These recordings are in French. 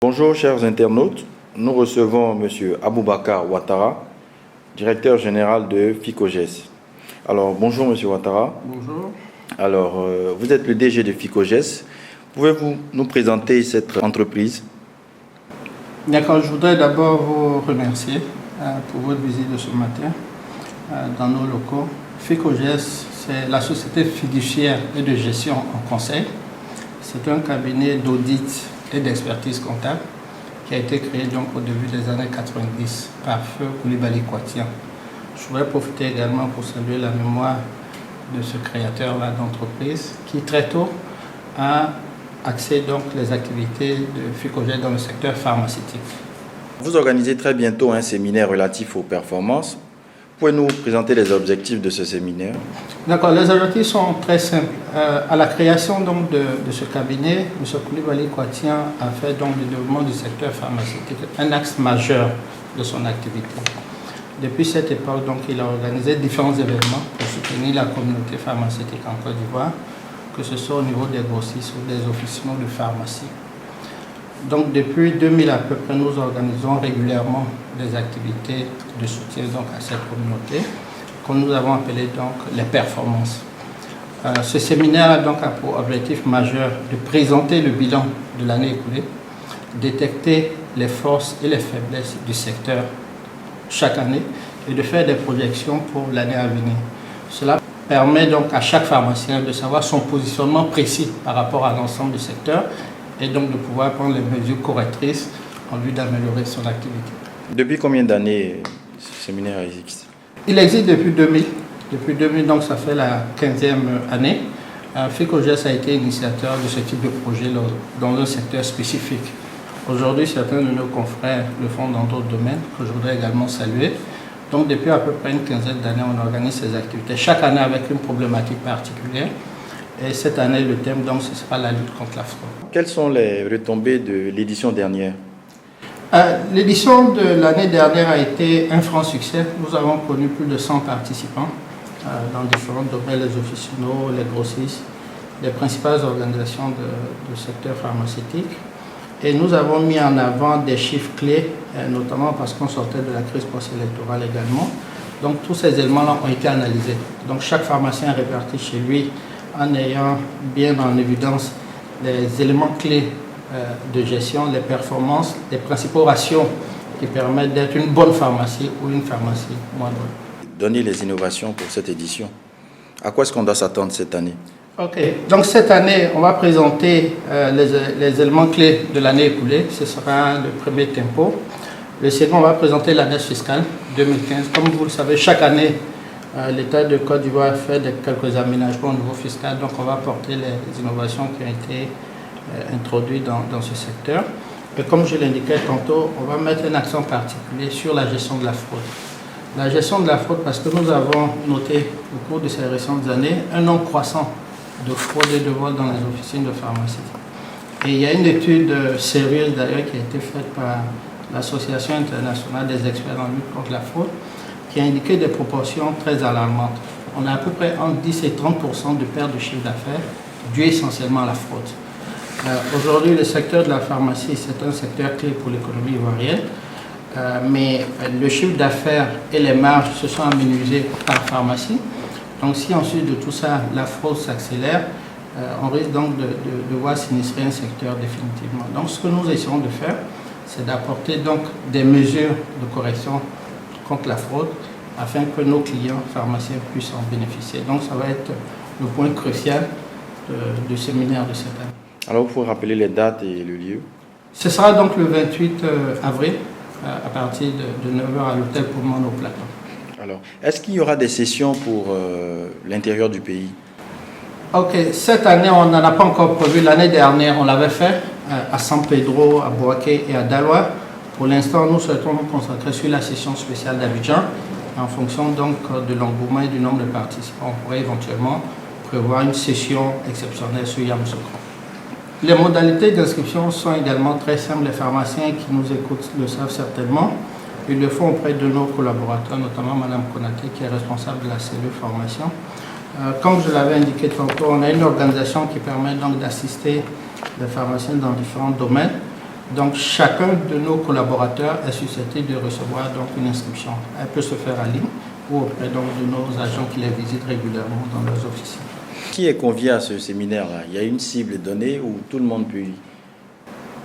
Bonjour chers internautes, nous recevons M. Aboubakar Ouattara, directeur général de Ficoges. Alors bonjour M. Ouattara. Bonjour. Alors vous êtes le DG de Ficoges. Pouvez-vous nous présenter cette entreprise? D'accord, je voudrais d'abord vous remercier pour votre visite de ce matin dans nos locaux. Ficoges, c'est la société fiduciaire et de gestion en conseil. C'est un cabinet d'audit et d'expertise comptable qui a été créé donc au début des années 90 par Feu Koulibaly Kouatian. Je voudrais profiter également pour saluer la mémoire de ce créateur-là d'entreprise qui très tôt a axé donc les activités de Ficoges dans le secteur pharmaceutique. Vous organisez très bientôt un séminaire relatif aux performances. Pouvez-nous présenter les objectifs de ce séminaire? D'accord, les objectifs sont très simples. À la création donc de ce cabinet, M. Koulibaly Kouatian a fait donc du développement du secteur pharmaceutique un axe majeur de son activité. Depuis cette époque, donc, il a organisé différents événements pour soutenir la communauté pharmaceutique en Côte d'Ivoire, que ce soit au niveau des grossistes ou des officinaux de pharmacie. Donc depuis 2000 à peu près, nous organisons régulièrement des activités de soutien donc, à cette communauté, que nous avons appelées donc les performances. Ce séminaire a donc pour objectif majeur de présenter le bilan de l'année écoulée, détecter les forces et les faiblesses du secteur chaque année et de faire des projections pour l'année à venir. Cela permet donc à chaque pharmacien de savoir son positionnement précis par rapport à l'ensemble du secteur et donc de pouvoir prendre les mesures correctrices en vue d'améliorer son activité. Depuis combien d'années ce séminaire existe? Il existe depuis 2000. Depuis 2000, donc ça fait la 15e année. Ficoges a été initiateur de ce type de projet dans un secteur spécifique. Aujourd'hui, certains de nos confrères le font dans d'autres domaines que je voudrais également saluer. Donc depuis à peu près une quinzaine d'années, on organise ces activités, chaque année avec une problématique particulière. Et cette année, le thème, donc, ce sera la lutte contre la fraude. Quelles sont les retombées de l'édition dernière? L'édition de l'année dernière a été un franc succès. Nous avons connu plus de 100 participants dans différents domaines, les officinaux, les grossistes, les principales organisations du secteur pharmaceutique. Et nous avons mis en avant des chiffres clés, notamment parce qu'on sortait de la crise post-électorale également. Donc tous ces éléments-là ont été analysés. Donc chaque pharmacien réparti chez lui en ayant bien en évidence les éléments clés de gestion, les performances, les principaux ratios qui permettent d'être une bonne pharmacie ou une pharmacie moins bonne. Donner les innovations pour cette édition. À quoi est-ce qu'on doit s'attendre cette année? Ok, donc cette année, on va présenter les éléments clés de l'année écoulée. Ce sera le premier tempo. Le second, on va présenter l'année fiscale 2015. Comme vous le savez, chaque année, l'État de Côte d'Ivoire fait quelques aménagements au niveau fiscal. Donc, on va porter les innovations qui ont été introduites dans ce secteur. Et comme je l'indiquais tantôt, on va mettre un accent particulier sur la gestion de la fraude. La gestion de la fraude, parce que nous avons noté au cours de ces récentes années un nombre croissant de fraude et de vol dans les officines de pharmacie. Et il y a une étude sérieuse d'ailleurs qui a été faite par l'Association internationale des experts en lutte contre la fraude qui a indiqué des proportions très alarmantes. On a à peu près entre 10 et 30% de perte de chiffre d'affaires dû essentiellement à la fraude. Aujourd'hui, le secteur de la pharmacie, c'est un secteur clé pour l'économie ivoirienne, mais le chiffre d'affaires et les marges se sont amenuisés par pharmacie. Donc si ensuite de tout ça, la fraude s'accélère, on risque donc de voir sinistrer un secteur définitivement. Donc ce que nous essayons de faire, c'est d'apporter donc des mesures de correction contre la fraude afin que nos clients pharmaciens puissent en bénéficier. Donc ça va être le point crucial du séminaire de cette année. Alors vous pouvez rappeler les dates et le lieu? Ce sera donc le 28 avril à partir de 9h à l'hôtel Pullman au Plateau. Alors, est-ce qu'il y aura des sessions pour l'intérieur du pays? Ok, cette année, on n'en a pas encore prévu. L'année dernière, on l'avait fait à San Pedro, à Boaké et à Daloa. Pour l'instant, nous souhaitons nous concentrer sur la session spéciale d'Abidjan. En fonction donc de l'engouement et du nombre de participants, on pourrait éventuellement prévoir une session exceptionnelle sur Yamoussoukro. Les modalités d'inscription sont également très simples. Les pharmaciens qui nous écoutent le savent certainement. Ils le font auprès de nos collaborateurs, notamment Mme Konaté, qui est responsable de la cellule formation. Comme je l'avais indiqué tantôt, on a une organisation qui permet donc d'assister les pharmaciens dans différents domaines. Donc chacun de nos collaborateurs est susceptible de recevoir donc une inscription. Elle peut se faire en ligne ou auprès donc, de nos agents qui les visitent régulièrement dans leurs officines. Qui est convié à ce séminaire-là? Il y a une cible donnée où tout le monde peut y...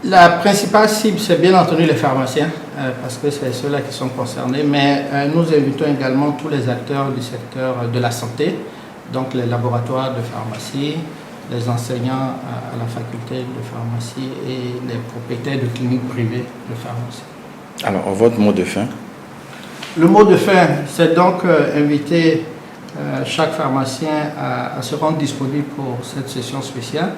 La principale cible, c'est bien entendu les pharmaciens, parce que c'est ceux-là qui sont concernés, mais nous invitons également tous les acteurs du secteur de la santé, donc les laboratoires de pharmacie, les enseignants à la faculté de pharmacie et les propriétaires de cliniques privées de pharmacie. Alors, votre mot de fin? Le mot de fin, c'est donc inviter chaque pharmacien à se rendre disponible pour cette session spéciale,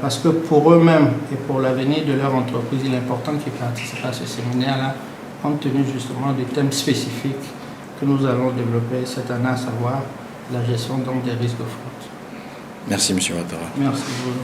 parce que pour eux-mêmes et pour l'avenir de leur entreprise, il est important qu'ils participent à ce séminaire-là, compte tenu justement du thème spécifique que nous allons développer cette année, à savoir la gestion donc, des risques de fraude. Merci, M. Ouattara. Merci beaucoup.